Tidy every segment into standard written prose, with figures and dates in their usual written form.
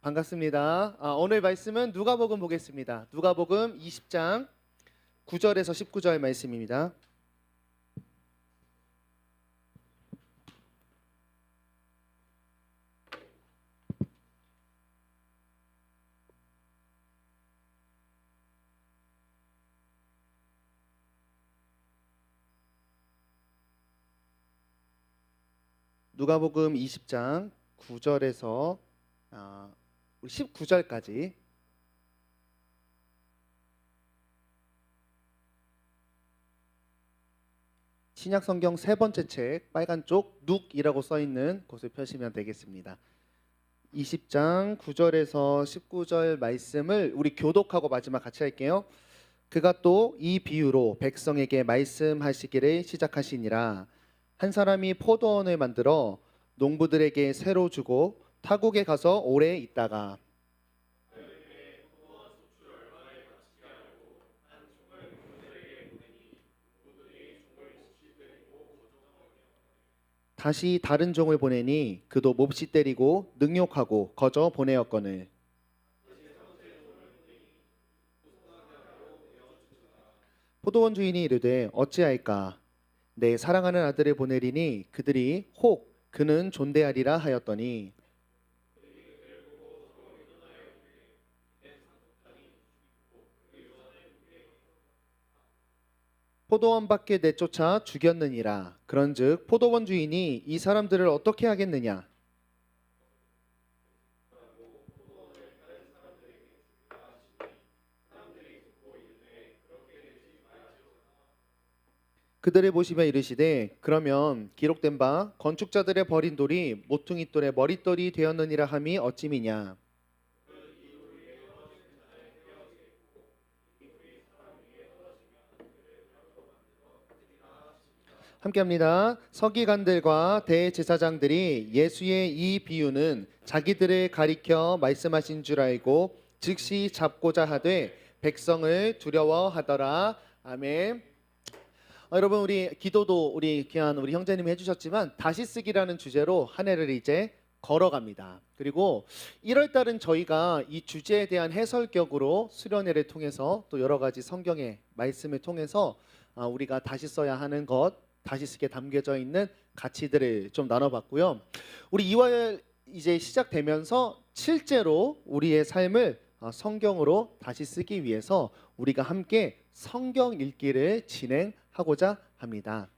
반갑습니다. 오늘 말씀은 누가복음 보겠습니다. 누가복음 20장 9절에서 19절 말씀입니다. 누가복음 20장 9절에서 19절까지 신약 성경 세 번째 책 빨간 쪽 눅이라고 써 있는 곳을 펴시면 되겠습니다. 20장 9절에서 19절 말씀을 우리 교독하고 마지막 같이 할게요. 그가 또 이 비유로 백성에게 말씀하시기를 시작하시니라. 한 사람이 포도원을 만들어 농부들에게 새로 주고 타국에 가서 오래 있다가 다시 다른 종을 보내니 그도 몹시 때리고 능욕하고 거저 보내었거늘 포도원 주인이 이르되 어찌할까 내 사랑하는 아들을 보내리니 그들이 혹 그는 존대하리라 하였더니 포도원 밖에 내쫓아 죽였느니라. 그런즉 포도원 주인이 이 사람들을 어떻게 하겠느냐? 그들을 보시며 이르시되 그러면 기록된 바 건축자들의 버린 돌이 모퉁이 돌의 머릿돌이 되었느니라 함이 어찌미냐? 함께합니다. 서기관들과 대제사장들이 예수의 이 비유는 자기들을 가리켜 말씀하신 줄 알고 즉시 잡고자 하되 백성을 두려워하더라. 아멘. 여러분 우리 기도도 우리 귀한 우리 형제님이 해주셨지만 다시 쓰기라는 주제로 한 해를 이제 걸어갑니다. 그리고 1월 달은 저희가 이 주제에 대한 해설격으로 수련회를 통해서 또 여러 가지 성경의 말씀을 통해서 우리가 다시 써야 하는 것, 다시 쓰기에 담겨져 있는 가치들을 좀 나눠봤고요. 우리 2월 이제 시작되면서 실제로 우리의 삶을 성경으로 다시 쓰기 위해서 우리가 함께 성경 읽기를 진행하고자 합니다.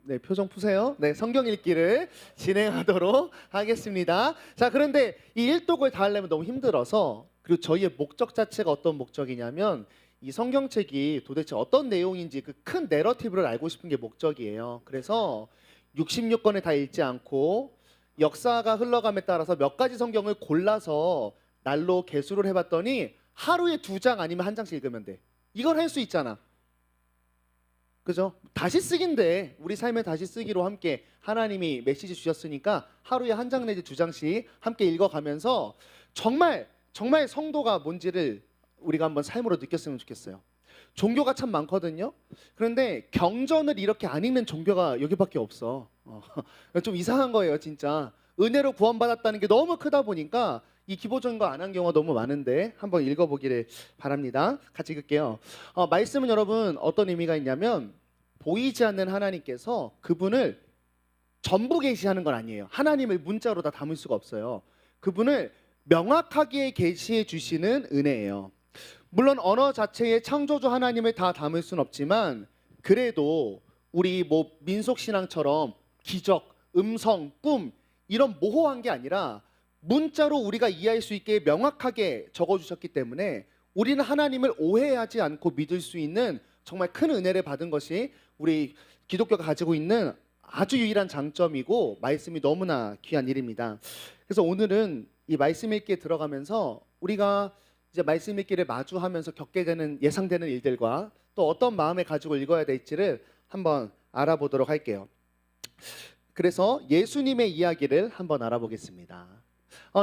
네, 표정 푸세요. 네, 성경 읽기를 진행하도록 하겠습니다. 자, 그런데 이 일독을 다 하려면 너무 힘들어서, 그리고 저희의 목적 자체가 어떤 목적이냐면 이 성경책이 도대체 어떤 내용인지 그 큰 내러티브를 알고 싶은 게 목적이에요. 그래서 66권을 다 읽지 않고 역사가 흘러감에 따라서 몇 가지 성경을 골라서 날로 개수를 해봤더니 하루에 2장 아니면 1장씩 읽으면 돼. 이걸 할 수 있잖아. 그죠? 다시 쓰기인데 우리 삶에 다시 쓰기로 함께 하나님이 메시지 주셨으니까 하루에 1장 내지 2장씩 함께 읽어가면서 정말 성도가 뭔지를 우리가 한번 삶으로 느꼈으면 좋겠어요. 종교가 참 많거든요. 그런데 경전을 이렇게 안 읽는 종교가 여기밖에 없어. 좀 이상한 거예요, 진짜. 은혜로 구원받았다는 게 너무 크다 보니까 이 기본적인 거 안 한 경우가 너무 많은데 한번 읽어보기를 바랍니다. 같이 읽을게요. 말씀은 여러분 어떤 의미가 있냐면 보이지 않는 하나님께서 그분을 전부 계시하는 건 아니에요. 하나님을 문자로 다 담을 수가 없어요. 그분을 명확하게 계시해 주시는 은혜예요. 물론 언어 자체의 창조주 하나님을 다 담을 수는 없지만 그래도 우리 민속신앙처럼 기적, 음성, 꿈 이런 모호한 게 아니라 문자로 우리가 이해할 수 있게 명확하게 적어주셨기 때문에 우리는 하나님을 오해하지 않고 믿을 수 있는 정말 큰 은혜를 받은 것이 우리 기독교가 가지고 있는 아주 유일한 장점이고 말씀이 너무나 귀한 일입니다. 그래서 오늘은 이 말씀 읽기에 들어가면서 우리가 이제 말씀 읽기를 마주하면서 겪게 되는 예상되는 일들과 또 어떤 마음을 가지고 읽어야 될지를 한번 알아보도록 할게요. 그래서 예수님의 이야기를 한번 알아보겠습니다.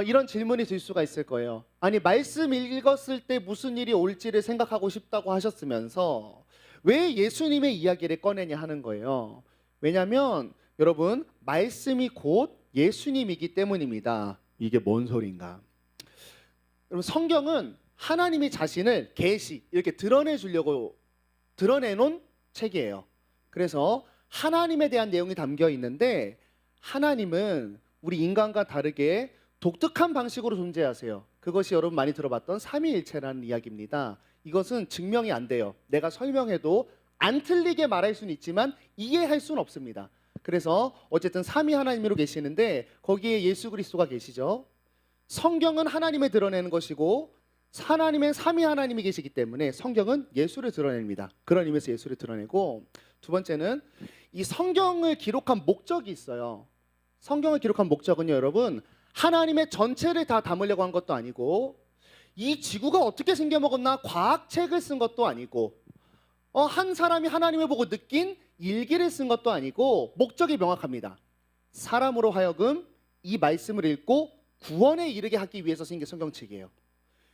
이런 질문이 들 수가 있을 거예요. 아니 말씀 읽었을 때 무슨 일이 올지를 생각하고 싶다고 하셨으면서 왜 예수님의 이야기를 꺼내냐 하는 거예요. 왜냐하면 여러분 말씀이 곧 예수님이기 때문입니다. 이게 뭔 소린가? 여러분, 성경은 하나님이 자신을 계시 이렇게 드러내 주려고 드러내 놓은 책이에요. 그래서 하나님에 대한 내용이 담겨 있는데, 하나님은 우리 인간과 다르게 독특한 방식으로 존재하세요. 그것이 여러분 많이 들어봤던 삼위일체라는 이야기입니다. 이것은 증명이 안 돼요. 내가 설명해도 안 틀리게 말할 수는 있지만 이해할 수는 없습니다. 그래서 어쨌든 삼위 하나님으로 계시는데 거기에 예수 그리스도가 계시죠. 성경은 하나님을 드러내는 것이고 하나님의 삼위 하나님이 계시기 때문에 성경은 예수를 드러냅니다. 그런 의미에서 예수를 드러내고, 두 번째는 이 성경을 기록한 목적이 있어요. 성경을 기록한 목적은요, 여러분, 하나님의 전체를 다 담으려고 한 것도 아니고, 이 지구가 어떻게 생겨먹었나 과학책을 쓴 것도 아니고, 한 사람이 하나님을 보고 느낀 일기를 쓴 것도 아니고, 목적이 명확합니다. 사람으로 하여금 이 말씀을 읽고 구원에 이르게 하기 위해서 생긴 성경책이에요.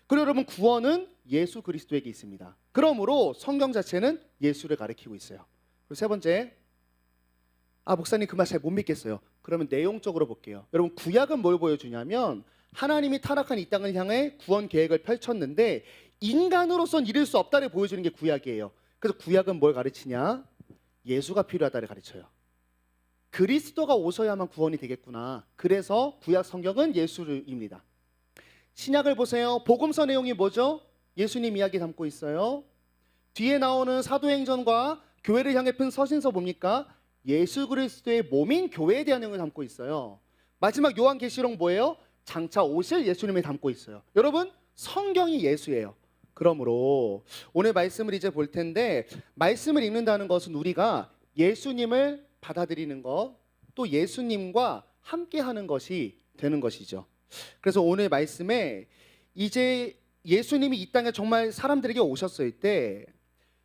그리고 여러분, 구원은 예수 그리스도에게 있습니다. 그러므로 성경 자체는 예수를 가리키고 있어요. 그리고 세 번째, 목사님 그 말 잘 못 믿겠어요. 그러면 내용적으로 볼게요. 여러분, 구약은 뭘 보여주냐면 하나님이 타락한 이 땅을 향해 구원 계획을 펼쳤는데 인간으로선 이룰 수 없다를 보여주는 게 구약이에요. 그래서 구약은 뭘 가르치냐? 예수가 필요하다를 가르쳐요. 그리스도가 오셔야만 구원이 되겠구나. 그래서 구약 성경은 예수입니다. 신약을 보세요. 복음서 내용이 뭐죠? 예수님 이야기 담고 있어요. 뒤에 나오는 사도행전과 교회를 향해 쓴 서신서 뭡니까? 예수 그리스도의 몸인 교회에 대한 내용을 담고 있어요. 마지막 요한계시록 뭐예요? 장차 오실 예수님을 담고 있어요. 여러분, 성경이 예수예요. 그러므로 오늘 말씀을 이제 볼 텐데, 말씀을 읽는다는 것은 우리가 예수님을 받아들이는 것, 또 예수님과 함께하는 것이 되는 것이죠. 그래서 오늘 말씀에 이제 예수님이 이 땅에 정말 사람들에게 오셨을 때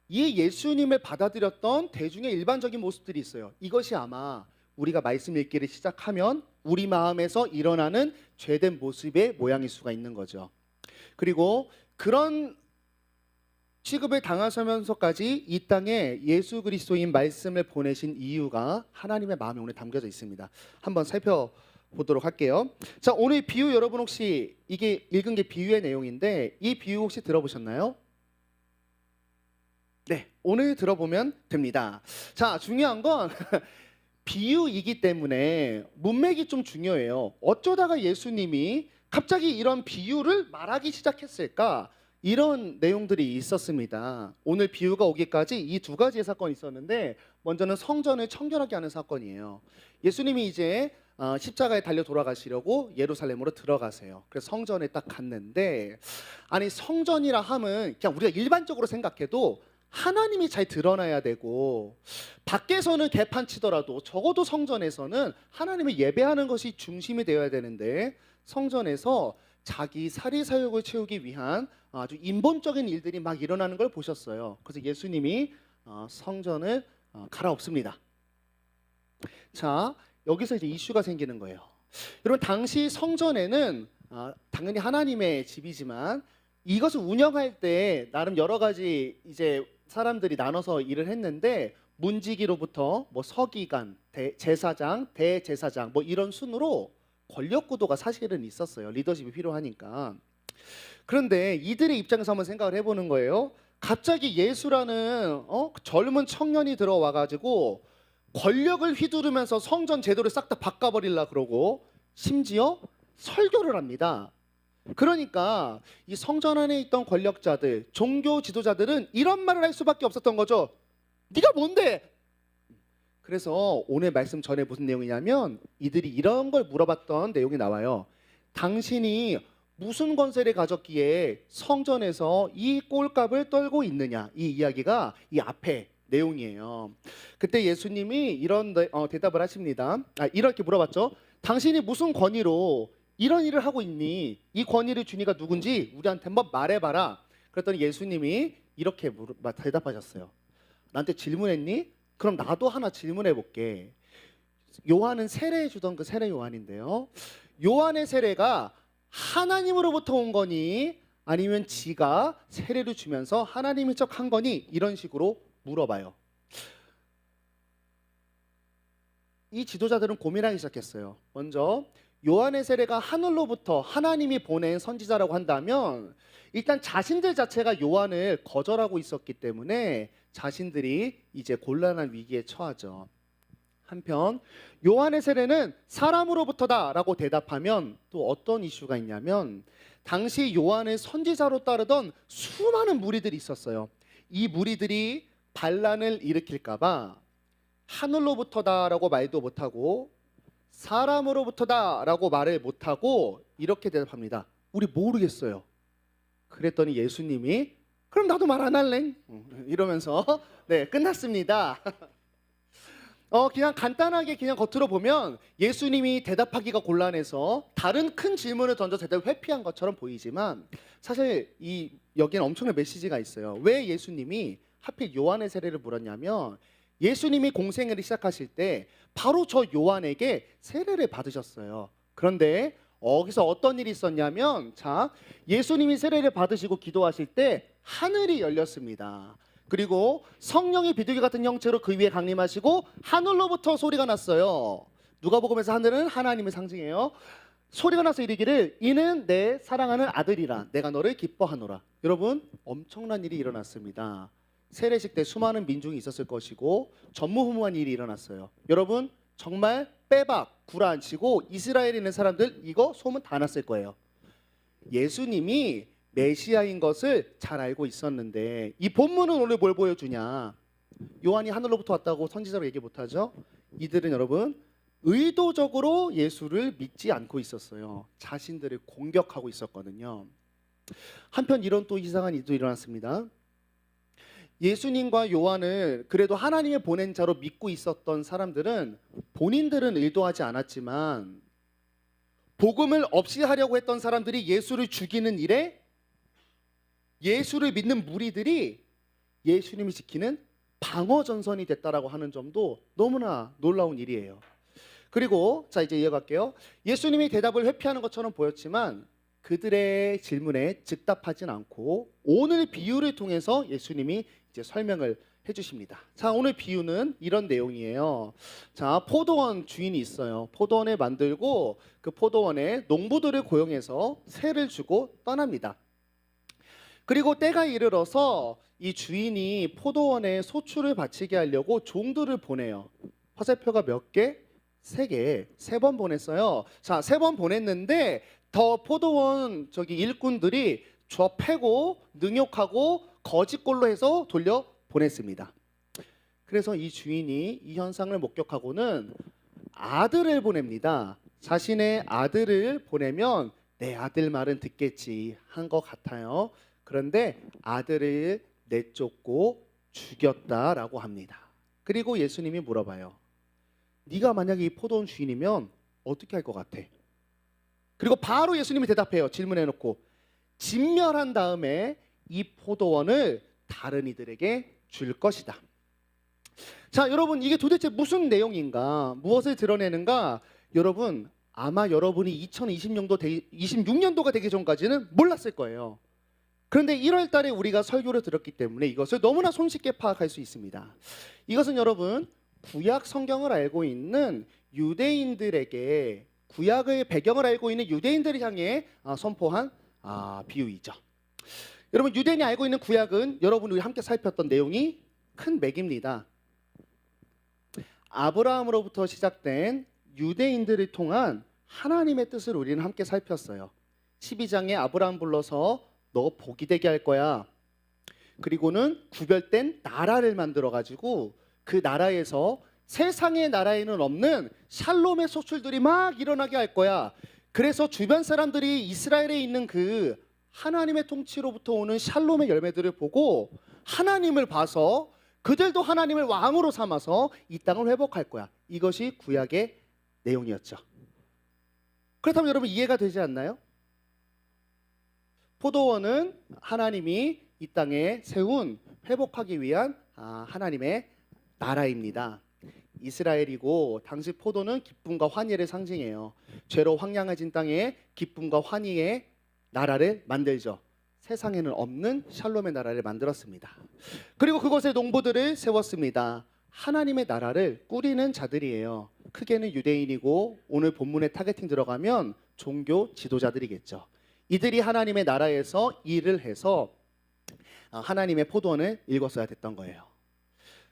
이 예수님을 받아들였던 대중의 일반적인 모습들이 있어요. 이것이 아마 우리가 말씀 읽기를 시작하면 우리 마음에서 일어나는 죄된 모습의 모양일 수가 있는 거죠. 그리고 그런 취급을 당하시면서까지 이 땅에 예수 그리스도인 말씀을 보내신 이유가 하나님의 마음에 오늘 담겨져 있습니다. 한번 살펴보도록 할게요. 자, 오늘 비유, 여러분 혹시 이게 읽은 게 비유의 내용인데 이 비유 혹시 들어보셨나요? 네, 오늘 들어보면 됩니다. 자, 중요한 건 비유이기 때문에 문맥이 좀 중요해요. 어쩌다가 예수님이 갑자기 이런 비유를 말하기 시작했을까? 이런 내용들이 있었습니다. 오늘 비유가 오기까지 이 두 가지의 사건이 있었는데, 먼저는 성전을 청결하게 하는 사건이에요. 예수님이 이제 십자가에 달려 돌아가시려고 예루살렘으로 들어가세요. 그래서 성전에 딱 갔는데, 아니 성전이라 함은 그냥 우리가 일반적으로 생각해도 하나님이 잘 드러나야 되고, 밖에서는 개판 치더라도 적어도 성전에서는 하나님을 예배하는 것이 중심이 되어야 되는데, 성전에서 자기 사리사욕을 채우기 위한 아주 인본적인 일들이 막 일어나는 걸 보셨어요. 그래서 예수님이 성전을 갈아엎습니다. 자, 여기서 이제 이슈가 생기는 거예요. 여러분, 당시 성전에는 당연히 하나님의 집이지만 이것을 운영할 때 나름 여러 가지 이제 사람들이 나눠서 일을 했는데, 문지기로부터 뭐 서기관, 제사장, 대제사장 뭐 이런 순으로 권력 구도가 사실은 있었어요. 리더십이 필요하니까. 그런데 이들의 입장에서 한번 생각을 해보는 거예요. 갑자기 예수라는 젊은 청년이 들어와 가지고 권력을 휘두르면서 성전 제도를 싹 다 바꿔버리려 그러고 심지어 설교를 합니다. 그러니까 이 성전 안에 있던 권력자들, 종교 지도자들은 이런 말을 할 수밖에 없었던 거죠. 네가 뭔데? 그래서 오늘 말씀 전에 무슨 내용이냐면 이들이 이런 걸 물어봤던 내용이 나와요. 당신이 무슨 권세를 가졌기에 성전에서 이 꼴값을 떨고 있느냐? 이 이야기가 이 앞에 내용이에요. 그때 예수님이 이런 대답을 하십니다. 이렇게 물어봤죠. 당신이 무슨 권위로 이런 일을 하고 있니? 이 권위를 준 이가 누군지 우리한테 한번 말해봐라. 그랬더니 예수님이 이렇게 대답하셨어요. 나한테 질문했니? 그럼 나도 하나 질문해 볼게. 요한은 세례해 주던 그 세례 요한인데요. 요한의 세례가 하나님으로부터 온 거니 아니면 지가 세례를 주면서 하나님인 척 한 거니? 이런 식으로 물어봐요. 이 지도자들은 고민하기 시작했어요. 먼저 요한의 세례가 하늘로부터 하나님이 보낸 선지자라고 한다면 일단 자신들 자체가 요한을 거절하고 있었기 때문에 자신들이 이제 곤란한 위기에 처하죠. 한편 요한의 세례는 사람으로부터다라고 대답하면 또 어떤 이슈가 있냐면 당시 요한을 선지자로 따르던 수많은 무리들이 있었어요. 이 무리들이 반란을 일으킬까 봐 하늘로부터다라고 말도 못하고 사람으로부터다라고 말을 못하고 이렇게 대답합니다. 우리 모르겠어요. 그랬더니 예수님이 그럼 나도 말 안 할래 이러면서 네, 끝났습니다. 그냥 간단하게 그냥 겉으로 보면 예수님이 대답하기가 곤란해서 다른 큰 질문을 던져 대답을 회피한 것처럼 보이지만 사실 여기는 엄청난 메시지가 있어요. 왜 예수님이 하필 요한의 세례를 물었냐면 예수님이 공생애를 시작하실 때 바로 저 요한에게 세례를 받으셨어요. 그런데 여기서 어떤 일이 있었냐면 자, 예수님이 세례를 받으시고 기도하실 때 하늘이 열렸습니다. 그리고 성령이 비둘기 같은 형체로 그 위에 강림하시고 하늘로부터 소리가 났어요. 누가복음에서 하늘은 하나님을 상징해요. 소리가 나서 이르기를 이는 내 사랑하는 아들이라 내가 너를 기뻐하노라. 여러분 엄청난 일이 일어났습니다. 세례식 때 수많은 민중이 있었을 것이고 전무후무한 일이 일어났어요. 여러분 정말 빼박 구라치고 이스라엘에 있는 사람들 이거 소문 다 났을 거예요. 예수님이 메시아인 것을 잘 알고 있었는데 이 본문은 오늘 뭘 보여주냐? 요한이 하늘로부터 왔다고 선지자로 얘기 못하죠? 이들은 여러분 의도적으로 예수를 믿지 않고 있었어요. 자신들을 공격하고 있었거든요. 한편 이런 또 이상한 일도 일어났습니다. 예수님과 요한을 그래도 하나님의 보낸 자로 믿고 있었던 사람들은 본인들은 의도하지 않았지만 복음을 없이 하려고 했던 사람들이 예수를 죽이는 일에 예수를 믿는 무리들이 예수님이 지키는 방어전선이 됐다라고 하는 점도 너무나 놀라운 일이에요. 그리고 자 이제 이어갈게요. 예수님이 대답을 회피하는 것처럼 보였지만 그들의 질문에 즉답하진 않고 오늘 비유를 통해서 예수님이 이제 설명을 해주십니다. 자 오늘 비유는 이런 내용이에요. 자 포도원 주인이 있어요. 포도원을 만들고 그 포도원에 농부들을 고용해서 세를 주고 떠납니다. 그리고 때가 이르러서 이 주인이 포도원에 소출을 바치게 하려고 종들을 보내요. 화살표가 몇 개? 3개. 3번 보냈어요. 자, 3번 보냈는데 더 포도원 일꾼들이 저 패고 능욕하고 거짓골로 해서 돌려 보냈습니다. 그래서 이 주인이 이 현상을 목격하고는 아들을 보냅니다. 자신의 아들을 보내면 내 아들 말은 듣겠지 한 것 같아요. 그런데 아들을 내쫓고 죽였다라고 합니다. 그리고 예수님이 물어봐요. 네가 만약에 이 포도원 주인이면 어떻게 할 것 같아? 그리고 바로 예수님이 대답해요. 질문해놓고 진멸한 다음에 이 포도원을 다른 이들에게 줄 것이다. 자 여러분 이게 도대체 무슨 내용인가? 무엇을 드러내는가? 여러분 아마 여러분이 2026년도가 되기 전까지는 몰랐을 거예요. 그런데 1월 달에 우리가 설교를 들었기 때문에 이것을 너무나 손쉽게 파악할 수 있습니다. 이것은 여러분 구약 성경을 알고 있는 유대인들에게 구약의 배경을 알고 있는 유대인들을 향해 선포한 비유이죠. 여러분 유대인이 알고 있는 구약은 여러분이 함께 살폈던 내용이 큰 맥입니다. 아브라함으로부터 시작된 유대인들을 통한 하나님의 뜻을 우리는 함께 살폈어요. 12장에 아브라함 불러서 너 복이 되게 할 거야. 그리고는 구별된 나라를 만들어 가지고 그 나라에서 세상의 나라에는 없는 샬롬의 소출들이 막 일어나게 할 거야. 그래서 주변 사람들이 이스라엘에 있는 그 하나님의 통치로부터 오는 샬롬의 열매들을 보고 하나님을 봐서 그들도 하나님을 왕으로 삼아서 이 땅을 회복할 거야. 이것이 구약의 내용이었죠. 그렇다면 여러분 이해가 되지 않나요? 포도원은 하나님이 이 땅에 세운 회복하기 위한 하나님의 나라입니다. 이스라엘이고 당시 포도는 기쁨과 환희를 상징해요. 죄로 황량해진 땅에 기쁨과 환희의 나라를 만들죠. 세상에는 없는 샬롬의 나라를 만들었습니다. 그리고 그곳에 농부들을 세웠습니다. 하나님의 나라를 꾸리는 자들이에요. 크게는 유대인이고 오늘 본문에 타겟팅 들어가면 종교 지도자들이겠죠. 이들이 하나님의 나라에서 일을 해서 하나님의 포도원을 읽었어야 됐던 거예요.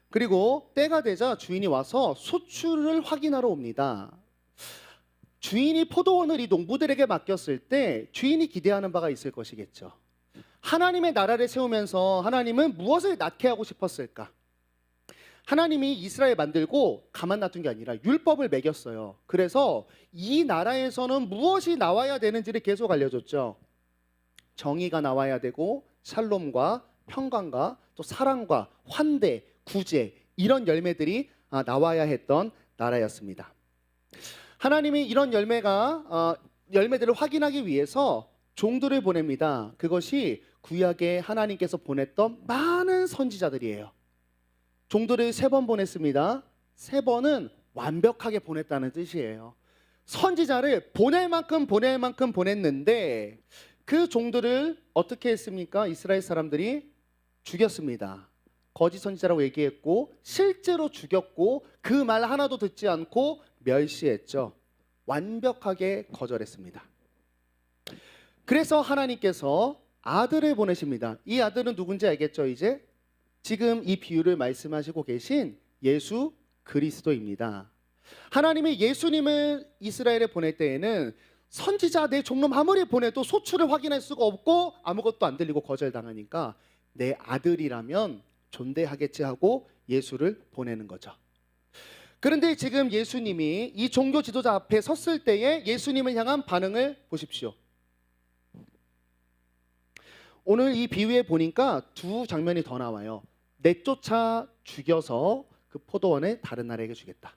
그리고 때가 되자 주인이 와서 소출을 확인하러 옵니다. 주인이 포도원을 이 농부들에게 맡겼을 때 주인이 기대하는 바가 있을 것이겠죠. 하나님의 나라를 세우면서 하나님은 무엇을 낳게 하고 싶었을까? 하나님이 이스라엘 만들고 가만 놔둔 게 아니라 율법을 매겼어요. 그래서 이 나라에서는 무엇이 나와야 되는지를 계속 알려줬죠. 정의가 나와야 되고 샬롬과 평강과 또 사랑과 환대, 구제 이런 열매들이 나와야 했던 나라였습니다. 하나님이 이런 열매들을 확인하기 위해서 종들을 보냅니다. 그것이 구약에 하나님께서 보냈던 많은 선지자들이에요. 종들을 3번 보냈습니다. 3번은 완벽하게 보냈다는 뜻이에요. 선지자를 보낼 만큼 보냈는데 그 종들을 어떻게 했습니까? 이스라엘 사람들이 죽였습니다. 거짓 선지자라고 얘기했고 실제로 죽였고 그 말 하나도 듣지 않고 멸시했죠. 완벽하게 거절했습니다. 그래서 하나님께서 아들을 보내십니다. 이 아들은 누군지 알겠죠? 이제 지금 이 비유를 말씀하시고 계신 예수 그리스도입니다. 하나님이 예수님을 이스라엘에 보낼 때에는 선지자 내 종놈 아무리 보내도 소출을 확인할 수가 없고 아무것도 안 들리고 거절당하니까 내 아들이라면 존대하겠지 하고 예수를 보내는 거죠. 그런데 지금 예수님이 이 종교 지도자 앞에 섰을 때에 예수님을 향한 반응을 보십시오. 오늘 이 비유에 보니까 2 장면이 더 나와요. 내쫓아 죽여서 그 포도원을 다른 나라에게 주겠다.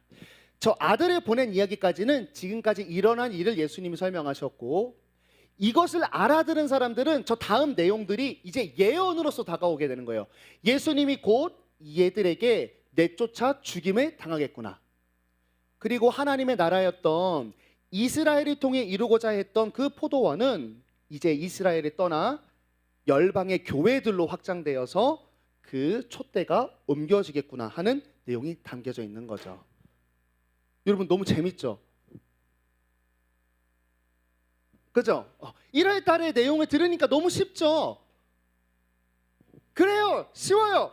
저 아들을 보낸 이야기까지는 지금까지 일어난 일을 예수님이 설명하셨고 이것을 알아들은 사람들은 저 다음 내용들이 이제 예언으로서 다가오게 되는 거예요. 예수님이 곧 얘들에게 내쫓아 죽임을 당하겠구나. 그리고 하나님의 나라였던 이스라엘을 통해 이루고자 했던 그 포도원은 이제 이스라엘을 떠나 열방의 교회들로 확장되어서 그 촛대가 옮겨지겠구나 하는 내용이 담겨져 있는 거죠. 여러분 너무 재밌죠? 그죠? 1월 달의 내용을 들으니까 너무 쉽죠? 그래요. 쉬워요.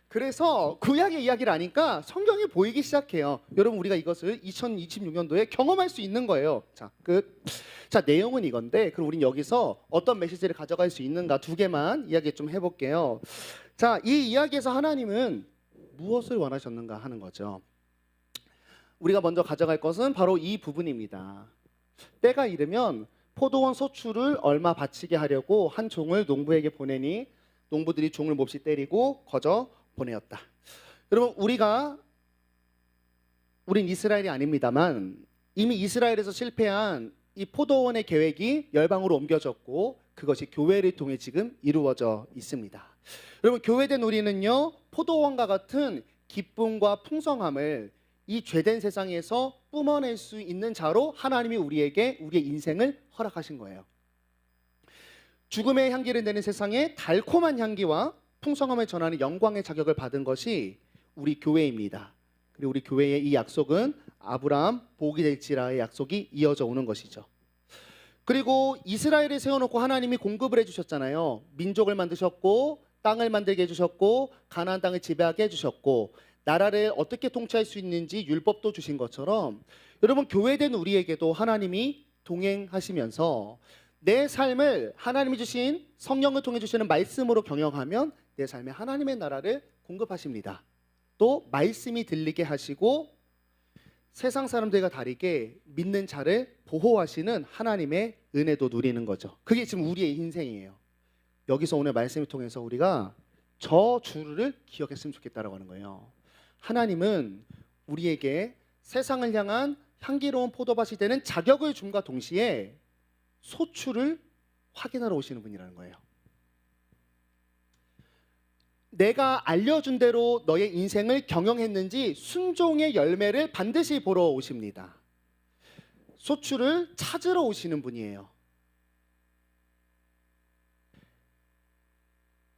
그래서 구약의 이야기를 아니까 성경이 보이기 시작해요. 여러분 우리가 이것을 2026년도에 경험할 수 있는 거예요. 자, 자 내용은 이건데 그럼 우린 여기서 어떤 메시지를 가져갈 수 있는가 2개만 이야기 좀 해볼게요. 자, 이 이야기에서 하나님은 무엇을 원하셨는가 하는 거죠. 우리가 먼저 가져갈 것은 바로 이 부분입니다. 때가 이르면 포도원 소출을 얼마 바치게 하려고 한 종을 농부에게 보내니 농부들이 종을 몹시 때리고 거저 보내었다. 여러분 우린 이스라엘이 아닙니다만 이미 이스라엘에서 실패한 이 포도원의 계획이 열방으로 옮겨졌고 그것이 교회를 통해 지금 이루어져 있습니다. 여러분 교회된 우리는요 포도원과 같은 기쁨과 풍성함을 이 죄된 세상에서 뿜어낼 수 있는 자로 하나님이 우리에게 우리의 인생을 허락하신 거예요. 죽음의 향기를 내는 세상에 달콤한 향기와 풍성함을 전하는 영광의 자격을 받은 것이 우리 교회입니다. 그리고 우리 교회의 이 약속은 아브라함 복이 될지라의 약속이 이어져 오는 것이죠. 그리고 이스라엘을 세워놓고 하나님이 공급을 해주셨잖아요. 민족을 만드셨고 땅을 만들게 해주셨고 가나안 땅을 지배하게 해주셨고 나라를 어떻게 통치할 수 있는지 율법도 주신 것처럼 여러분 교회된 우리에게도 하나님이 동행하시면서 내 삶을 하나님이 주신 성령을 통해 주시는 말씀으로 경영하면 내 삶에 하나님의 나라를 공급하십니다. 또 말씀이 들리게 하시고 세상 사람들과 다르게 믿는 자를 보호하시는 하나님의 은혜도 누리는 거죠. 그게 지금 우리의 인생이에요. 여기서 오늘 말씀을 통해서 우리가 저 주를 기억했으면 좋겠다라고 하는 거예요. 하나님은 우리에게 세상을 향한 향기로운 포도밭이 되는 자격을 줌과 동시에 소출을 확인하러 오시는 분이라는 거예요. 내가 알려준 대로 너의 인생을 경영했는지 순종의 열매를 반드시 보러 오십니다. 소출을 찾으러 오시는 분이에요.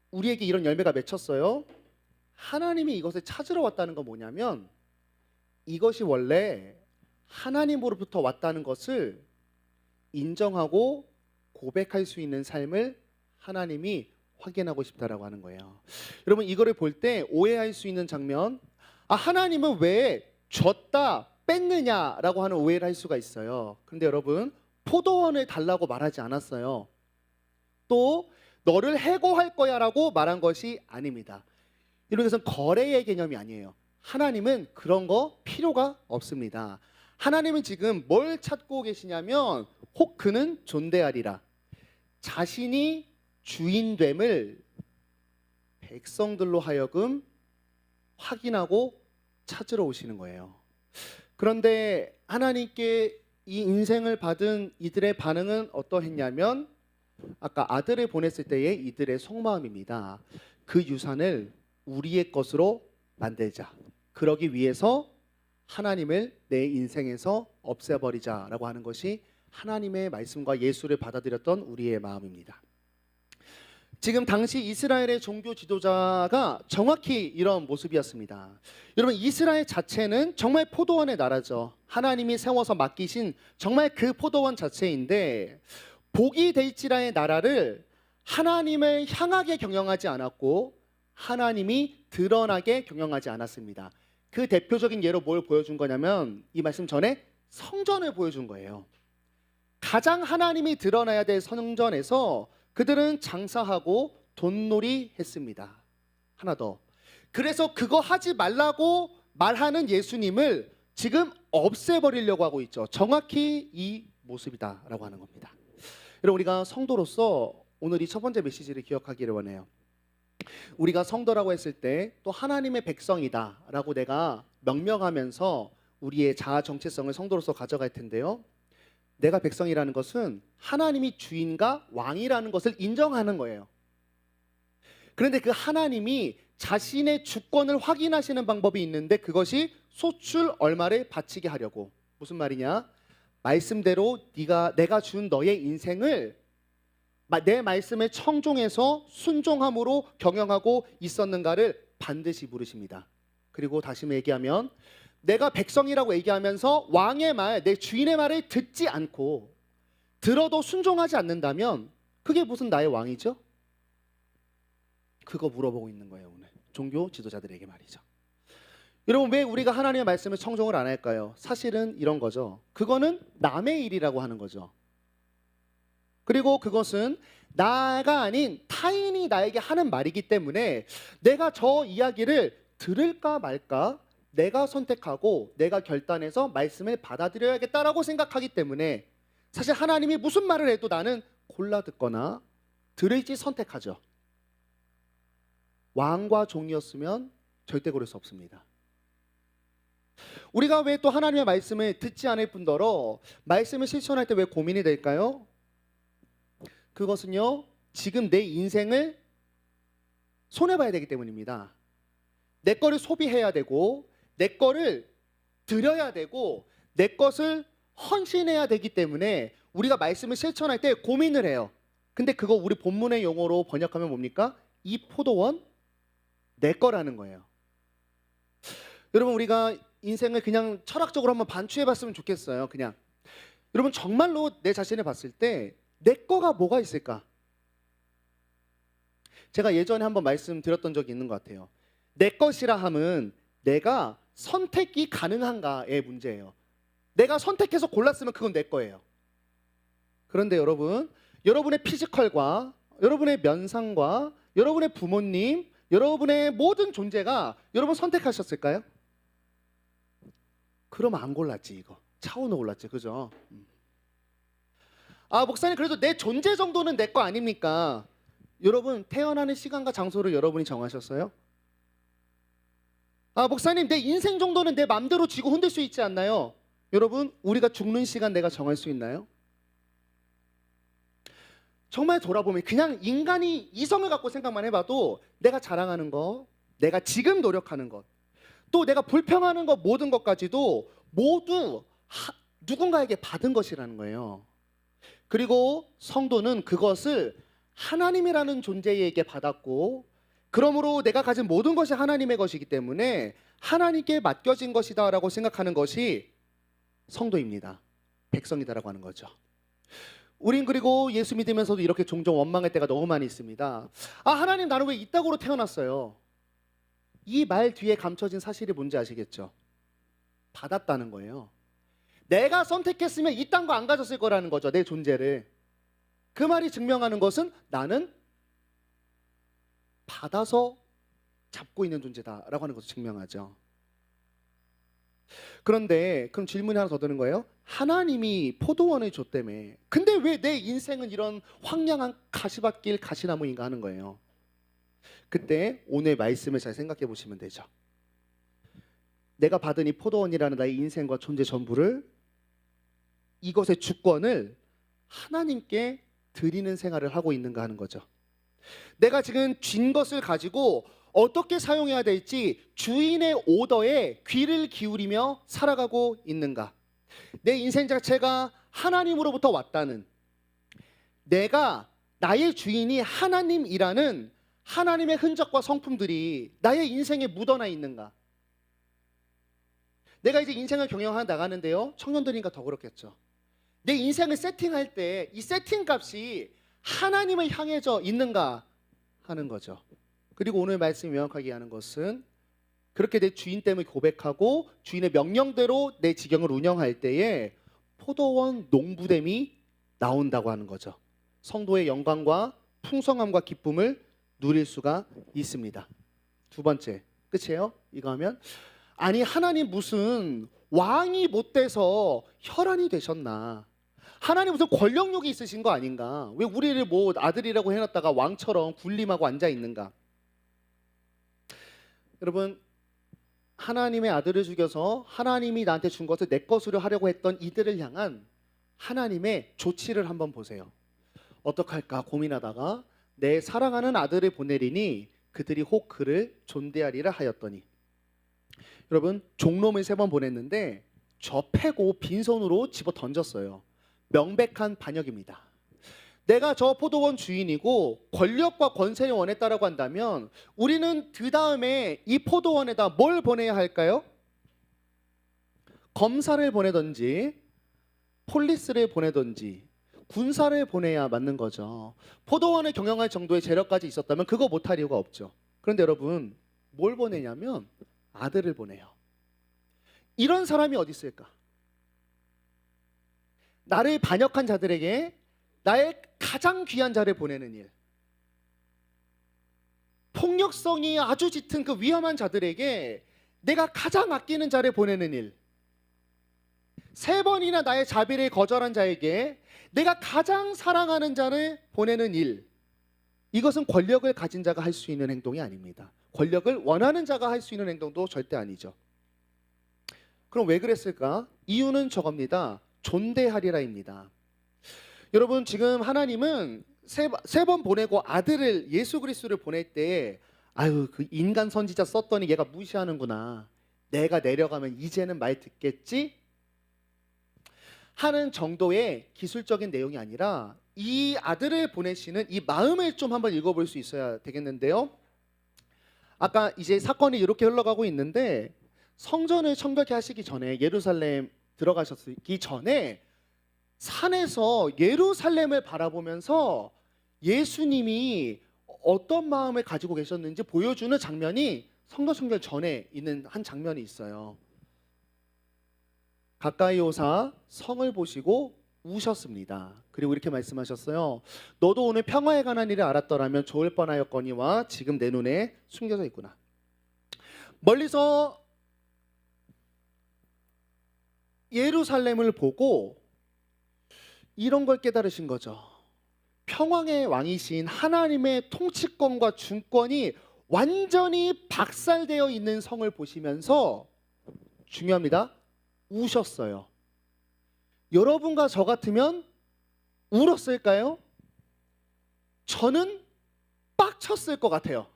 우리에게 이런 열매가 맺혔어요. 하나님이 이것을 찾으러 왔다는 건 뭐냐면 이것이 원래 하나님으로부터 왔다는 것을 인정하고 고백할 수 있는 삶을 하나님이 확인하고 싶다라고 하는 거예요. 여러분 이거를 볼 때 오해할 수 있는 장면, 하나님은 왜 줬다 뺐느냐라고 하는 오해를 할 수가 있어요. 그런데 여러분 포도원을 달라고 말하지 않았어요. 또 너를 해고할 거야라고 말한 것이 아닙니다. 이런 것은 거래의 개념이 아니에요. 하나님은 그런 거 필요가 없습니다. 하나님은 지금 뭘 찾고 계시냐면 혹 그는 존대하리라. 자신이 주인됨을 백성들로 하여금 확인하고 찾으러 오시는 거예요. 그런데 하나님께 이 인생을 받은 이들의 반응은 어떠했냐면 아까 아들을 보냈을 때의 이들의 속마음입니다. 그 유산을 우리의 것으로 만들자. 그러기 위해서 하나님을 내 인생에서 없애버리자라고 하는 것이 하나님의 말씀과 예수를 받아들였던 우리의 마음입니다. 지금 당시 이스라엘의 종교 지도자가 정확히 이런 모습이었습니다. 여러분 이스라엘 자체는 정말 포도원의 나라죠. 하나님이 세워서 맡기신 정말 그 포도원 자체인데 복이 될지라의 나라를 하나님을 향하게 경영하지 않았고 하나님이 드러나게 경영하지 않았습니다. 그 대표적인 예로 뭘 보여준 거냐면 이 말씀 전에 성전을 보여준 거예요. 가장 하나님이 드러나야 될 성전에서 그들은 장사하고 돈놀이 했습니다. 하나 더. 그래서 그거 하지 말라고 말하는 예수님을 지금 없애버리려고 하고 있죠. 정확히 이 모습이다라고 하는 겁니다. 여러분 우리가 성도로서 오늘 이 첫 번째 메시지를 기억하기를 원해요. 우리가 성도라고 했을 때 또 하나님의 백성이다라고 내가 명명하면서 우리의 자아 정체성을 성도로서 가져갈 텐데요. 내가 백성이라는 것은 하나님이 주인과 왕이라는 것을 인정하는 거예요. 그런데 그 하나님이 자신의 주권을 확인하시는 방법이 있는데 그것이 소출 얼마를 바치게 하려고. 무슨 말이냐? 말씀대로 내가 준 너의 인생을 내 말씀에 청종해서 순종함으로 경영하고 있었는가를 반드시 물으십니다. 그리고 다시 얘기하면 내가 백성이라고 얘기하면서 왕의 말, 내 주인의 말을 듣지 않고 들어도 순종하지 않는다면 그게 무슨 나의 왕이죠? 그거 물어보고 있는 거예요. 오늘 종교 지도자들에게 말이죠. 여러분 왜 우리가 하나님의 말씀을 청종을 안 할까요? 사실은 이런 거죠. 그거는 남의 일이라고 하는 거죠. 그리고 그것은 나가 아닌 타인이 나에게 하는 말이기 때문에 내가 저 이야기를 들을까 말까 내가 선택하고 내가 결단해서 말씀을 받아들여야겠다라고 생각하기 때문에 사실 하나님이 무슨 말을 해도 나는 골라 듣거나 들을지 선택하죠. 왕과 종이었으면 절대 그럴 수 없습니다. 우리가 왜 또 하나님의 말씀을 듣지 않을 뿐더러 말씀을 실천할 때 왜 고민이 될까요? 그것은요 지금 내 인생을 손해봐야 되기 때문입니다. 내 거를 소비해야 되고 내 거를 드려야 되고 내 것을 헌신해야 되기 때문에 우리가 말씀을 실천할 때 고민을 해요. 근데 그거 우리 본문의 용어로 번역하면 뭡니까? 이 포도원 내 거라는 거예요. 여러분 우리가 인생을 그냥 철학적으로 한번 반추해봤으면 좋겠어요. 그냥 여러분 정말로 내 자신을 봤을 때 내 거가 뭐가 있을까? 제가 예전에 한번 말씀드렸던 적이 있는 것 같아요. 내 것이라 함은 내가 선택이 가능한가의 문제예요. 내가 선택해서 골랐으면 그건 내 거예요. 그런데 여러분, 여러분의 피지컬과 여러분의 면상과 여러분의 부모님, 여러분의 모든 존재가 여러분 선택하셨을까요? 그러면 안 골랐지 이거. 차원을 골랐지, 그죠? 목사님 그래도 내 존재 정도는 내 거 아닙니까? 여러분 태어나는 시간과 장소를 여러분이 정하셨어요? 목사님 내 인생 정도는 내 맘대로 쥐고 흔들 수 있지 않나요? 여러분 우리가 죽는 시간 내가 정할 수 있나요? 정말 돌아보면 그냥 인간이 이성을 갖고 생각만 해봐도 내가 자랑하는 거, 내가 지금 노력하는 것, 또 내가 불평하는 것 모든 것까지도 모두 누군가에게 받은 것이라는 거예요. 그리고 성도는 그것을 하나님이라는 존재에게 받았고 그러므로 내가 가진 모든 것이 하나님의 것이기 때문에 하나님께 맡겨진 것이다라고 생각하는 것이 성도입니다. 백성이다라고 하는 거죠. 우린 그리고 예수 믿으면서도 이렇게 종종 원망할 때가 너무 많이 있습니다. 아, 하나님, 나는 왜 이 땅으로 태어났어요? 이 말 뒤에 감춰진 사실이 뭔지 아시겠죠? 받았다는 거예요. 내가 선택했으면 이 땅과 안 가졌을 거라는 거죠. 내 존재를. 그 말이 증명하는 것은 나는 받아서 잡고 있는 존재다라고 하는 것을 증명하죠. 그런데 그럼 질문이 하나 더 드는 거예요. 하나님이 포도원을 줬다며. 근데 왜 내 인생은 이런 황량한 가시밭길 가시나무인가 하는 거예요. 그때 오늘 말씀을 잘 생각해 보시면 되죠. 내가 받은 이 포도원이라는 나의 인생과 존재 전부를, 이것의 주권을 하나님께 드리는 생활을 하고 있는가 하는 거죠. 내가 지금 쥔 것을 가지고 어떻게 사용해야 될지 주인의 오더에 귀를 기울이며 살아가고 있는가. 내 인생 자체가 하나님으로부터 왔다는, 내가 나의 주인이 하나님이라는 하나님의 흔적과 성품들이 나의 인생에 묻어나 있는가. 내가 이제 인생을 경영하여 나가는데요, 청년들이니까 더 그렇겠죠. 내 인생을 세팅할 때 이 세팅 값이 하나님을 향해져 있는가 하는 거죠. 그리고 오늘 말씀이 명확하게 하는 것은 그렇게 내 주인됨을 고백하고 주인의 명령대로 내 지경을 운영할 때에 포도원 농부됨이 나온다고 하는 거죠. 성도의 영광과 풍성함과 기쁨을 누릴 수가 있습니다. 두 번째, 끝이에요? 이거 하면, 아니 하나님 무슨 왕이 못 돼서 혈안이 되셨나? 하나님 무슨 권력욕이 있으신 거 아닌가? 왜 우리를 뭐 아들이라고 해놨다가 왕처럼 군림하고 앉아 있는가? 여러분, 하나님의 아들을 죽여서 하나님이 나한테 준 것을 내 것으로 하려고 했던 이들을 향한 하나님의 조치를 한번 보세요. 어떻게 할까 고민하다가 내 사랑하는 아들을 보내리니 그들이 혹 그를 존대하리라 하였더니. 여러분, 종놈을 3번 보냈는데 저 패고 빈손으로 집어 던졌어요. 명백한 반역입니다. 내가 저 포도원 주인이고 권력과 권세를 원했다라고 한다면 우리는 그 다음에 이 포도원에다 뭘 보내야 할까요? 검사를 보내든지 폴리스를 보내든지 군사를 보내야 맞는 거죠. 포도원을 경영할 정도의 재력까지 있었다면 그거 못할 이유가 없죠. 그런데 여러분, 뭘 보내냐면 아들을 보내요. 이런 사람이 어디 있을까? 나를 반역한 자들에게 나의 가장 귀한 자를 보내는 일, 폭력성이 아주 짙은 그 위험한 자들에게 내가 가장 아끼는 자를 보내는 일, 3번이나 나의 자비를 거절한 자에게 내가 가장 사랑하는 자를 보내는 일, 이것은 권력을 가진 자가 할 수 있는 행동이 아닙니다. 권력을 원하는 자가 할 수 있는 행동도 절대 아니죠. 그럼 왜 그랬을까? 이유는 저겁니다. 존대하리라입니다. 여러분, 지금 하나님은 세 번 보내고 아들을, 예수 그리스도를 보낼 때 아유 그 인간 선지자 썼더니 얘가 무시하는구나, 내가 내려가면 이제는 말 듣겠지 하는 정도의 기술적인 내용이 아니라 이 아들을 보내시는 이 마음을 좀 한번 읽어볼 수 있어야 되겠는데요. 아까 이제 사건이 이렇게 흘러가고 있는데 성전을 청결케 하시기 전에, 예루살렘 들어가셨기 전에 산에서 예루살렘을 바라보면서 예수님이 어떤 마음을 가지고 계셨는지 보여주는 장면이 성전 청결 전에 있는 한 장면이 있어요. 가까이 오사 성을 보시고 우셨습니다. 그리고 이렇게 말씀하셨어요. 너도 오늘 평화에 관한 일을 알았더라면 좋을 뻔하였거니와 지금 내 눈에 숨겨져 있구나. 멀리서 예루살렘을 보고 이런 걸 깨달으신 거죠. 평화의 왕이신 하나님의 통치권과 중권이 완전히 박살되어 있는 성을 보시면서, 중요합니다, 우셨어요. 여러분과 저 같으면 울었을까요? 저는 빡쳤을 것 같아요.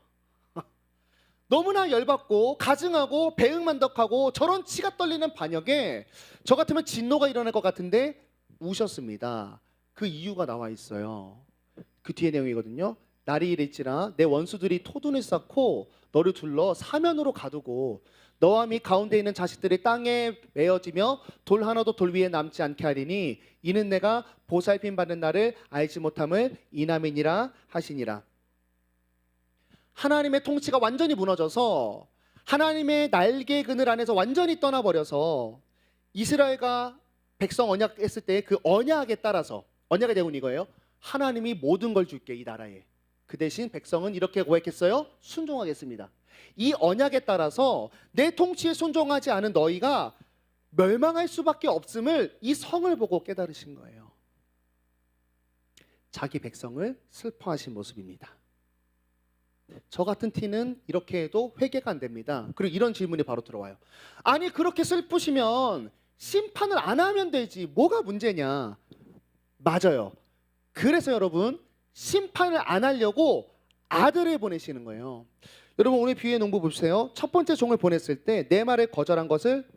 너무나 열받고 가증하고 배응만덕하고 저런 치가 떨리는 반역에 저 같으면 진노가 일어날 것 같은데 우셨습니다. 그 이유가 나와 있어요. 그 뒤에 내용이거든요. 날이 이를지라 내 원수들이 토둔을 쌓고 너를 둘러 사면으로 가두고 너와 및 가운데 있는 자식들이 땅에 메어지며 돌 하나도 돌 위에 남지 않게 하리니 이는 내가 보살핌 받는 날을 알지 못함을 인함이니라 하시니라. 하나님의 통치가 완전히 무너져서 하나님의 날개 그늘 안에서 완전히 떠나버려서 이스라엘과 백성 언약했을 때 그 언약에 따라서 언약의 내용은 이거예요. 하나님이 모든 걸 줄게 이 나라에. 그 대신 백성은 이렇게 고백했어요. 순종하겠습니다. 이 언약에 따라서 내 통치에 순종하지 않은 너희가 멸망할 수밖에 없음을 이 성을 보고 깨달으신 거예요. 자기 백성을 슬퍼하신 모습입니다. 저 같은 티는 이렇게 해도 회개가 안 됩니다. 그리고 이런 질문이 바로 들어와요. 아니 그렇게 슬프시면 심판을 안 하면 되지 뭐가 문제냐. 맞아요. 그래서 여러분 심판을 안 하려고 아들을 보내시는 거예요. 여러분 오늘 비유의 농부 보세요. 첫 번째 종을 보냈을 때 내 말을 거절한 것을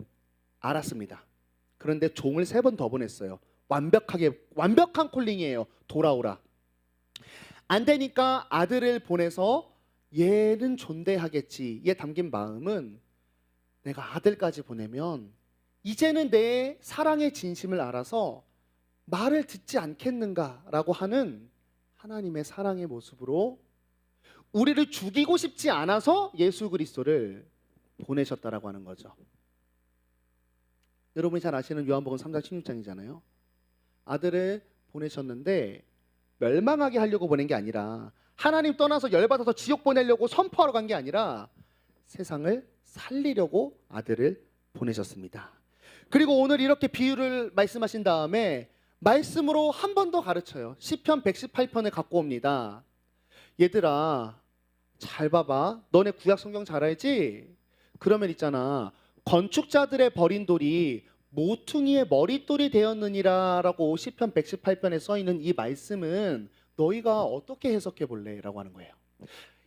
알았습니다. 그런데 종을 3번 더 보냈어요. 완벽한 콜링이에요. 돌아오라. 안 되니까 아들을 보내서 얘는 존대하겠지. 얘 담긴 마음은 내가 아들까지 보내면 이제는 내 사랑의 진심을 알아서 말을 듣지 않겠는가라고 하는 하나님의 사랑의 모습으로 우리를 죽이고 싶지 않아서 예수 그리스도를 보내셨다라고 하는 거죠. 여러분이 잘 아시는 요한복음 3장 16장이잖아요. 아들을 보내셨는데 멸망하게 하려고 보낸 게 아니라 하나님 떠나서 열받아서 지옥 보내려고 선포하러 간 게 아니라 세상을 살리려고 아들을 보내셨습니다. 그리고 오늘 이렇게 비유를 말씀하신 다음에 말씀으로 한 번 더 가르쳐요. 시편 118편을 갖고 옵니다. 얘들아 잘 봐봐. 너네 구약 성경 잘 알지? 그러면 있잖아. 건축자들의 버린 돌이 모퉁이의 머릿돌이 되었느니라 라고 시편 118편에 써있는 이 말씀은 너희가 어떻게 해석해 볼래? 라고 하는 거예요.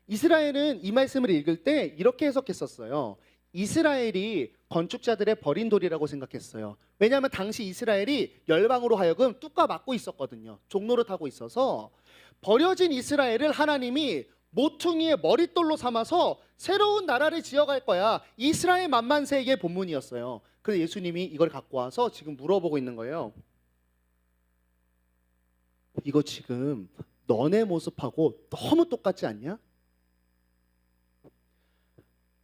이스라엘은 이 말씀을 읽을 때 이렇게 해석했었어요. 이스라엘이 건축자들의 버린 돌이라고 생각했어요. 왜냐하면 당시 이스라엘이 열방으로 하여금 뚝과 맞고 있었거든요. 종노릇하고 있어서 버려진 이스라엘을 하나님이 모퉁이의 머릿돌로 삼아서 새로운 나라를 지어갈 거야. 이스라엘 만만세의 본문이었어요. 그래서 예수님이 이걸 갖고 와서 지금 물어보고 있는 거예요. 이거 지금 너네 모습하고 너무 똑같지 않냐?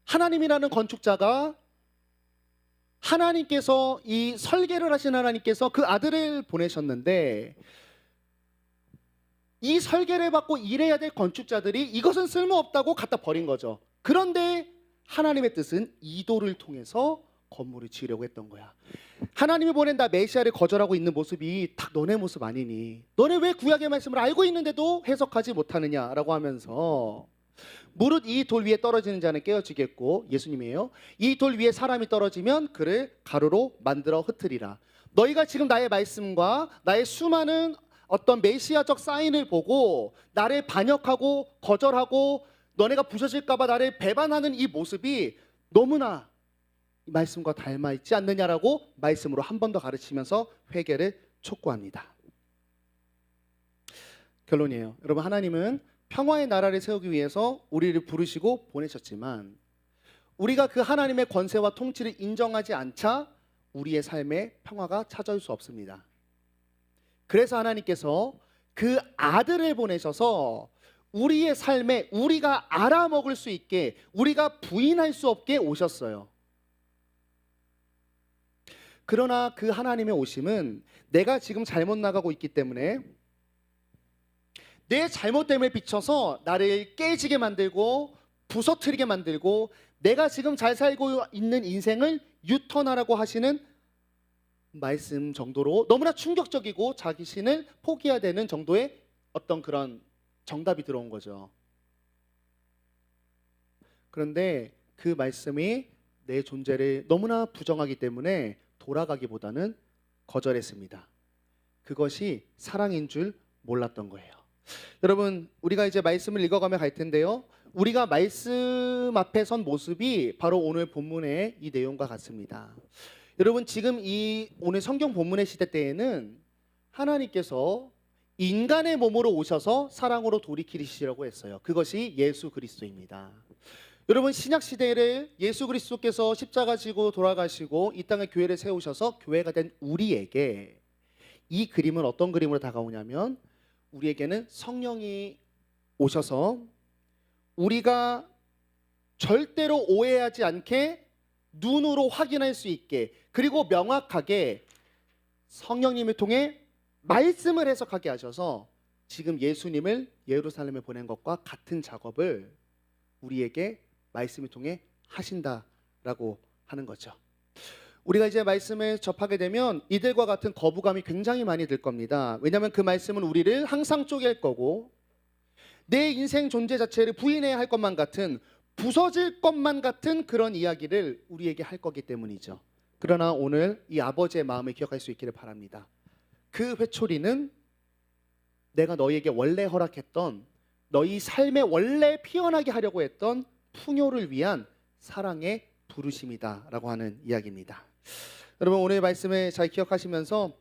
하나님이라는 건축자가 하나님께서 이 설계를 하신 하나님께서 그 아들을 보내셨는데 이 설계를 받고 일해야 될 건축자들이 이것은 쓸모없다고 갖다 버린 거죠. 그런데 하나님의 뜻은 이도를 통해서 건물을 지으려고 했던 거야. 하나님이 보낸 나 메시아를 거절하고 있는 모습이 딱 너네 모습 아니니? 너네 왜 구약의 말씀을 알고 있는데도 해석하지 못하느냐라고 하면서 무릇 이 돌 위에 떨어지는 자는 깨어지겠고 예수님이에요. 이 돌 위에 사람이 떨어지면 그를 가루로 만들어 흩으리라. 너희가 지금 나의 말씀과 나의 수많은 어떤 메시아적 사인을 보고 나를 반역하고 거절하고 너네가 부서질까 봐 나를 배반하는 이 모습이 너무나 이 말씀과 닮아 있지 않느냐라고 말씀으로 한 번 더 가르치면서 회개를 촉구합니다. 결론이에요. 여러분 하나님은 평화의 나라를 세우기 위해서 우리를 부르시고 보내셨지만 우리가 그 하나님의 권세와 통치를 인정하지 않자 우리의 삶에 평화가 찾아올 수 없습니다. 그래서 하나님께서 그 아들을 보내셔서 우리의 삶에 우리가 알아먹을 수 있게 우리가 부인할 수 없게 오셨어요. 그러나 그 하나님의 오심은 내가 지금 잘못 나가고 있기 때문에 내 잘못됨을 비춰서 나를 깨지게 만들고 부서뜨리게 만들고 내가 지금 잘 살고 있는 인생을 유턴하라고 하시는 말씀 정도로 너무나 충격적이고 자기 신을 포기해야 되는 정도의 어떤 그런 정답이 들어온 거죠. 그런데 그 말씀이 내 존재를 너무나 부정하기 때문에 돌아가기보다는 거절했습니다. 그것이 사랑인 줄 몰랐던 거예요. 여러분 우리가 이제 말씀을 읽어가며 갈 텐데요. 우리가 말씀 앞에 선 모습이 바로 오늘 본문의 이 내용과 같습니다. 여러분 지금 이 오늘 성경 본문의 시대 때에는 하나님께서 인간의 몸으로 오셔서 사랑으로 돌이키시려고 했어요. 그것이 예수 그리스도입니다. 여러분, 신약 시대를 예수 그리스도께서 십자가 지고 돌아가시고 이 땅에 교회를 세우셔서 교회가 된 우리에게 이 그림은 어떤 그림으로 다가오냐면, 우리에게는 성령이 오셔서 우리가 절대로 오해하지 않게 눈으로 확인할 수 있게, 그리고 명확하게 성령님을 통해 말씀을 해석하게 하셔서 지금 예수님을 예루살렘에 보낸 것과 같은 작업을 우리에게 말씀을 통해 하신다라고 하는 거죠. 우리가 이제 말씀을 접하게 되면 이들과 같은 거부감이 굉장히 많이 들 겁니다. 왜냐하면 그 말씀은 우리를 항상 쪼갤 거고, 내 인생 존재 자체를 부인해야 할 것만 같은, 부서질 것만 같은 그런 이야기를 우리에게 할 거기 때문이죠. 그러나 오늘 이 아버지의 마음을 기억할 수 있기를 바랍니다. 그 회초리는 내가 너희에게 원래 허락했던, 너희 삶에 원래 피어나게 하려고 했던 풍요를 위한 사랑의 부르심이다 라고 하는 이야기입니다. 여러분, 오늘 말씀을 잘 기억하시면서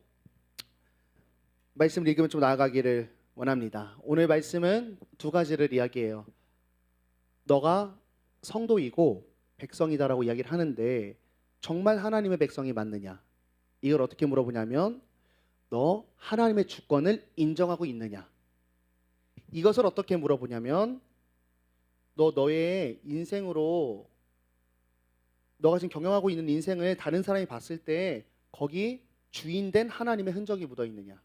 말씀을 읽으면 좀 나아가기를 원합니다. 오늘 말씀은 두 가지를 이야기해요. 너가 성도이고 백성이다라고 이야기를 하는데, 정말 하나님의 백성이 맞느냐? 이걸 어떻게 물어보냐면, 너 하나님의 주권을 인정하고 있느냐? 이것을 어떻게 물어보냐면, 너의 인생으로, 너가 지금 경영하고 있는 인생을 다른 사람이 봤을 때 거기 주인된 하나님의 흔적이 묻어 있느냐?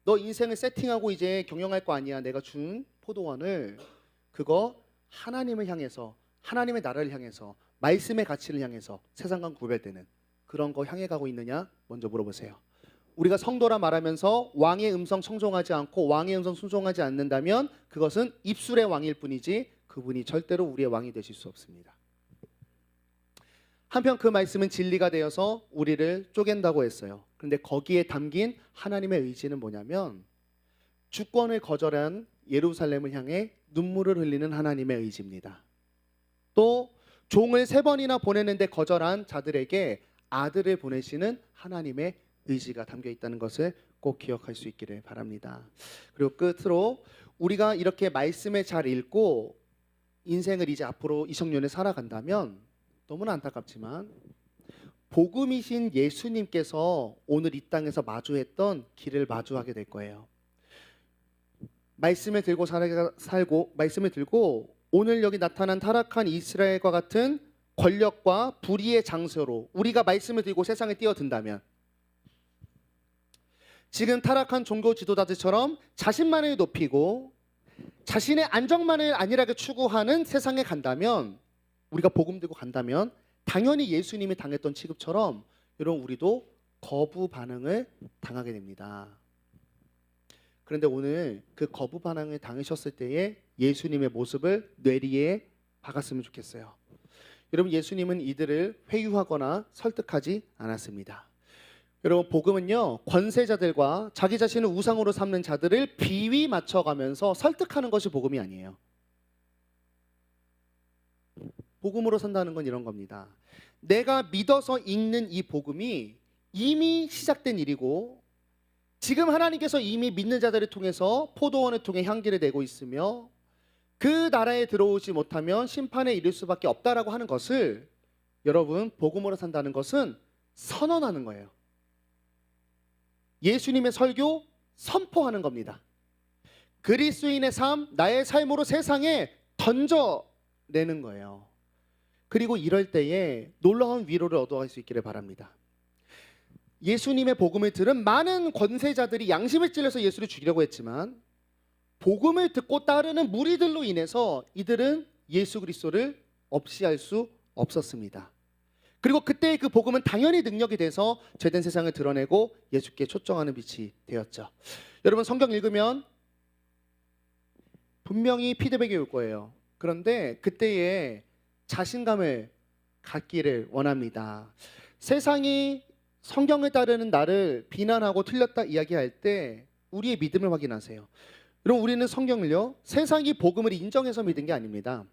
너 인생을 세팅하고 이제 경영할 거 아니야. 내가 준 포도원을, 그거 하나님을 향해서, 하나님의 나라를 향해서, 말씀의 가치를 향해서 세상과 구별되는 그런 거 향해 가고 있느냐? 먼저 물어보세요. 우리가 성도라 말하면서 왕의 음성 청종하지 않고 왕의 음성 순종하지 않는다면 그것은 입술의 왕일 뿐이지 그분이 절대로 우리의 왕이 되실 수 없습니다. 한편 그 말씀은 진리가 되어서 우리를 쪼갠다고 했어요. 그런데 거기에 담긴 하나님의 의지는 뭐냐면, 주권을 거절한 예루살렘을 향해 눈물을 흘리는 하나님의 의지입니다. 또 종을 3번이나 보내는데 거절한 자들에게 아들을 보내시는 하나님의 의지가 담겨 있다는 것을 꼭 기억할 수 있기를 바랍니다. 그리고 끝으로 우리가 이렇게 말씀을 잘 읽고 인생을 이제 앞으로 이성년에 살아간다면, 너무나 안타깝지만 복음이신 예수님께서 오늘 이 땅에서 마주했던 길을 마주하게 될 거예요. 말씀을 들고 살고, 말씀을 들고 오늘 여기 나타난 타락한 이스라엘과 같은 권력과 불의의 장소로 우리가 말씀을 들고 세상에 뛰어든다면, 지금 타락한 종교 지도자들처럼 자신만을 높이고 자신의 안정만을 안일하게 추구하는 세상에 간다면, 우리가 복음 들고 간다면 당연히 예수님이 당했던 취급처럼 여러분 우리도 거부 반응을 당하게 됩니다. 그런데 오늘 그 거부 반응을 당하셨을 때에 예수님의 모습을 뇌리에 박았으면 좋겠어요. 여러분, 예수님은 이들을 회유하거나 설득하지 않았습니다. 여러분, 복음은요, 권세자들과 자기 자신을 우상으로 삼는 자들을 비위 맞춰가면서 설득하는 것이 복음이 아니에요. 복음으로 산다는 건 이런 겁니다. 내가 믿어서 읽는 이 복음이 이미 시작된 일이고, 지금 하나님께서 이미 믿는 자들을 통해서 포도원을 통해 향기를 내고 있으며, 그 나라에 들어오지 못하면 심판에 이를 수밖에 없다라고 하는 것을, 여러분, 복음으로 산다는 것은 선언하는 거예요. 예수님의 설교 선포하는 겁니다. 그리스도인의 삶, 나의 삶으로 세상에 던져내는 거예요. 그리고 이럴 때에 놀라운 위로를 얻어갈 수 있기를 바랍니다. 예수님의 복음을 들은 많은 권세자들이 양심을 찔러서 예수를 죽이려고 했지만, 복음을 듣고 따르는 무리들로 인해서 이들은 예수 그리스도를 없이할 수 없었습니다. 그리고 그때의 그 복음은 당연히 능력이 돼서 죄된 세상을 드러내고 예수께 초청하는 빛이 되었죠. 여러분, 성경 읽으면 분명히 피드백이 올 거예요. 그런데 그때에 자신감을 갖기를 원합니다. 세상이 성경을 따르는 나를 비난하고 틀렸다 이야기할 때 우리의 믿음을 확인하세요. 여러분, 우리는 성경을요, 세상이 복음을 인정해서 믿은 게 아닙니다.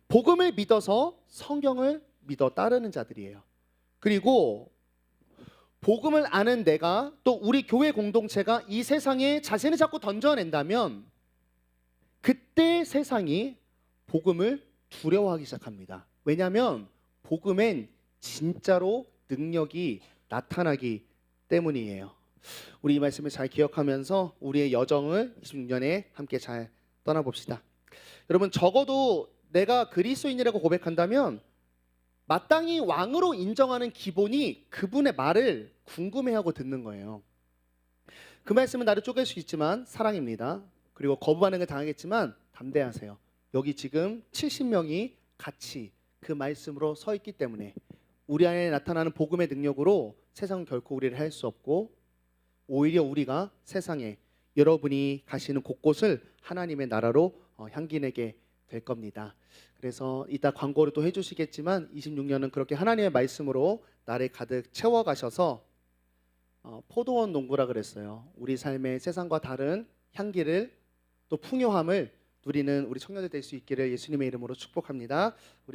복음을 믿어서 성경을 믿어 따르는 자들이에요. 그리고 복음을 아는 내가 또 우리 교회 공동체가 이 세상에 자신을 자꾸 던져낸다면 그때 세상이 복음을 두려워하기 시작합니다. 왜냐하면 복음엔 진짜로 능력이 나타나기 때문이에요. 우리 이 말씀을 잘 기억하면서 우리의 여정을 26년에 함께 잘 떠나봅시다. 여러분, 적어도 내가 그리스도인이라고 고백한다면 마땅히 왕으로 인정하는 기본이 그분의 말을 궁금해하고 듣는 거예요. 그 말씀은 나를 쪼갤 수 있지만 사랑입니다. 그리고 거부 반응을 당하겠지만 담대하세요. 여기 지금 70명이 같이 그 말씀으로 서 있기 때문에 우리 안에 나타나는 복음의 능력으로 세상은 결코 우리를 할 수 없고, 오히려 우리가 세상에 여러분이 가시는 곳곳을 하나님의 나라로 향기 내게 될 겁니다. 그래서 이따 광고를 또 해주시겠지만 26년은 그렇게 하나님의 말씀으로 나를 가득 채워가셔서 포도원 농부라 그랬어요. 우리 삶의 세상과 다른 향기를 또 풍요함을 누리는 우리 청년들 될 수 있기를 예수님의 이름으로 축복합니다. 우리